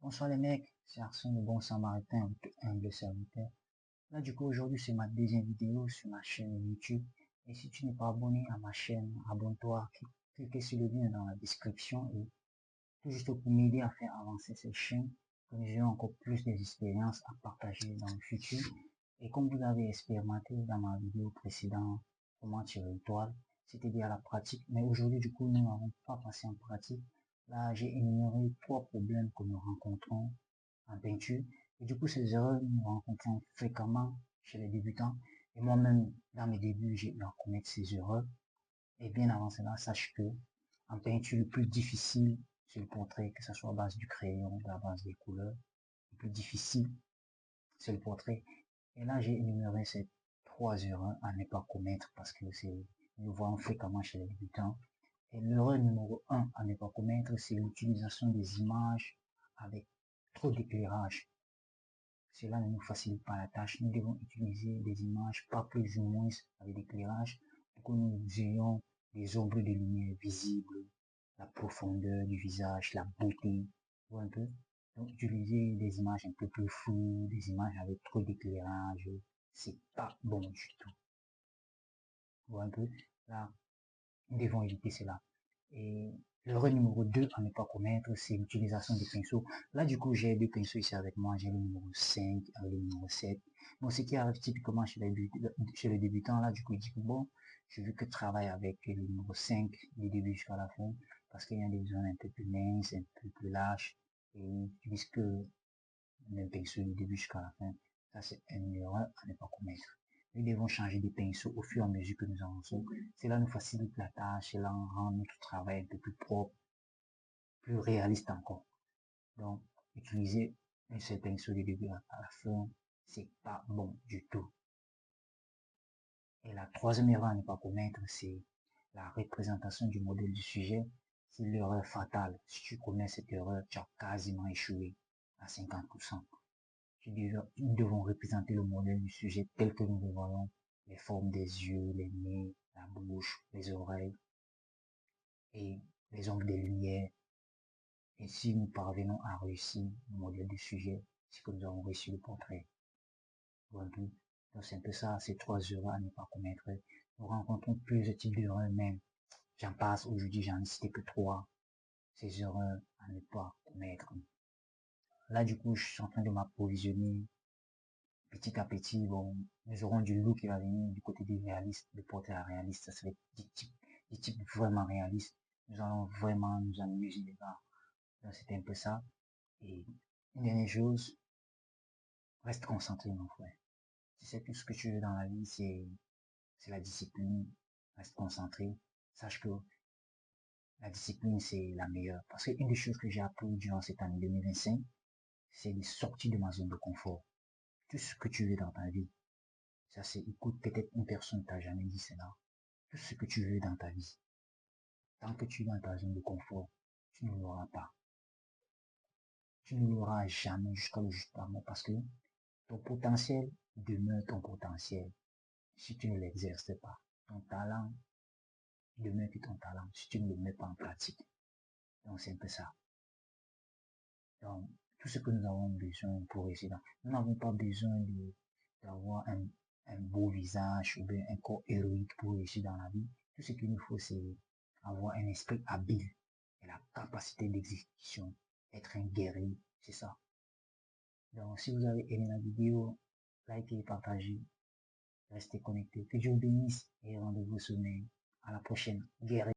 Bonsoir les mecs, c'est Arsène le bon samaritain, humble serviteur. Là du coup aujourd'hui c'est ma deuxième vidéo sur ma chaîne YouTube. Et si tu n'es pas abonné à ma chaîne, abonne-toi, cliquez sur le lien dans la description et tout juste pour m'aider à faire avancer cette chaîne, que j'ai encore plus d'expériences à partager dans le futur. Et comme vous avez expérimenté dans ma vidéo précédente, comment tirer une toile, c'était bien la pratique. Mais aujourd'hui du coup nous n'avons pas passé en pratique. Là, j'ai énuméré 3 problèmes que nous rencontrons en peinture. Et du coup, ces erreurs, nous rencontrons fréquemment chez les débutants. Et moi-même, dans mes débuts, j'ai eu à commettre ces erreurs. Et bien avant cela, sache que en peinture, le plus difficile, c'est le portrait, que ce soit à base du crayon, à base des couleurs. Le plus difficile, c'est le portrait. Et là, j'ai énuméré ces 3 erreurs à ne pas commettre parce que nous voyons fréquemment chez les débutants. Et l'erreur numéro 1 à ne pas commettre, c'est l'utilisation des images avec trop d'éclairage. Cela ne nous facilite pas la tâche. Nous devons utiliser des images pas plus ou moins avec l'éclairage pour que nous ayons des ombres de lumière visibles, la profondeur du visage, la beauté, ou un peu. Donc utiliser des images un peu plus floues, des images avec trop d'éclairage, c'est pas bon du tout. Ou un peu. Là, nous devons éviter cela. Et l'erreur numéro 2 à ne pas commettre, c'est l'utilisation des pinceaux. Là, du coup, j'ai 2 pinceaux ici avec moi. J'ai le numéro 5 et le numéro 7. Bon, ce qui arrive typiquement chez les débutants, là, du coup, il dit que bon, je veux que travaille avec le numéro 5 du début jusqu'à la fin, parce qu'il y a des zones un peu plus minces, un peu plus lâches, et ils utilisent que le même pinceau du début jusqu'à la fin. Ça, c'est une erreur à ne pas commettre. Nous devons changer de pinceau au fur et à mesure que nous avançons. Cela nous facilite la tâche, cela rend notre travail un peu plus propre, plus réaliste encore. Donc, utiliser un seul pinceau du début à la fin, c'est pas bon du tout. Et la troisième erreur à ne pas commettre, c'est la représentation du modèle du sujet. C'est l'erreur fatale. Si tu commets cette erreur, tu as quasiment échoué à 50%. Nous devons représenter le modèle du sujet tel que nous le voyons, les formes des yeux, les nez, la bouche, les oreilles et les ombres des lumières. Et si nous parvenons à réussir le modèle du sujet, c'est que nous avons réussi le portrait. Donc c'est un peu ça, ces 3 erreurs à ne pas commettre. Nous rencontrons plusieurs types d'erreurs même. J'en passe aujourd'hui, j'en ai cité que 3. Ces erreurs à ne pas commettre. Là, du coup, je suis en train de m'approvisionner petit à petit. Bon, nous aurons du look qui va venir du côté des réalistes, des portraits réalistes. Ça serait des types vraiment réalistes. Nous allons vraiment nous amuser les gars. Donc, c'était un peu ça. Et une dernière chose, reste concentré, mon frère. Si c'est tout ce que tu veux dans la vie, c'est la discipline. Reste concentré. Sache que la discipline, c'est la meilleure. Parce qu'une des choses que j'ai appris durant cette année 2025, c'est de sortir de ma zone de confort. Tout ce que tu veux dans ta vie. Ça, c'est, écoute, peut-être une personne t'a jamais dit cela. Tout ce que tu veux dans ta vie. Tant que tu es dans ta zone de confort, tu ne l'auras pas. Tu ne l'auras jamais jusqu'à le juste mort parce que ton potentiel demeure ton potentiel si tu ne l'exerces pas. Ton talent demeure que ton talent si tu ne le mets pas en pratique. Donc, c'est un peu ça. Donc, tout ce que nous avons besoin pour réussir, nous n'avons pas besoin d'avoir un beau visage ou bien un corps héroïque pour réussir dans la vie. Tout ce qu'il nous faut, c'est avoir un esprit habile et la capacité d'exécution, être un guerrier, c'est ça. Donc, si vous avez aimé la vidéo, likez et partagez, restez connectés. Que Dieu vous bénisse et rendez-vous sommeil. À la prochaine. Guerrier.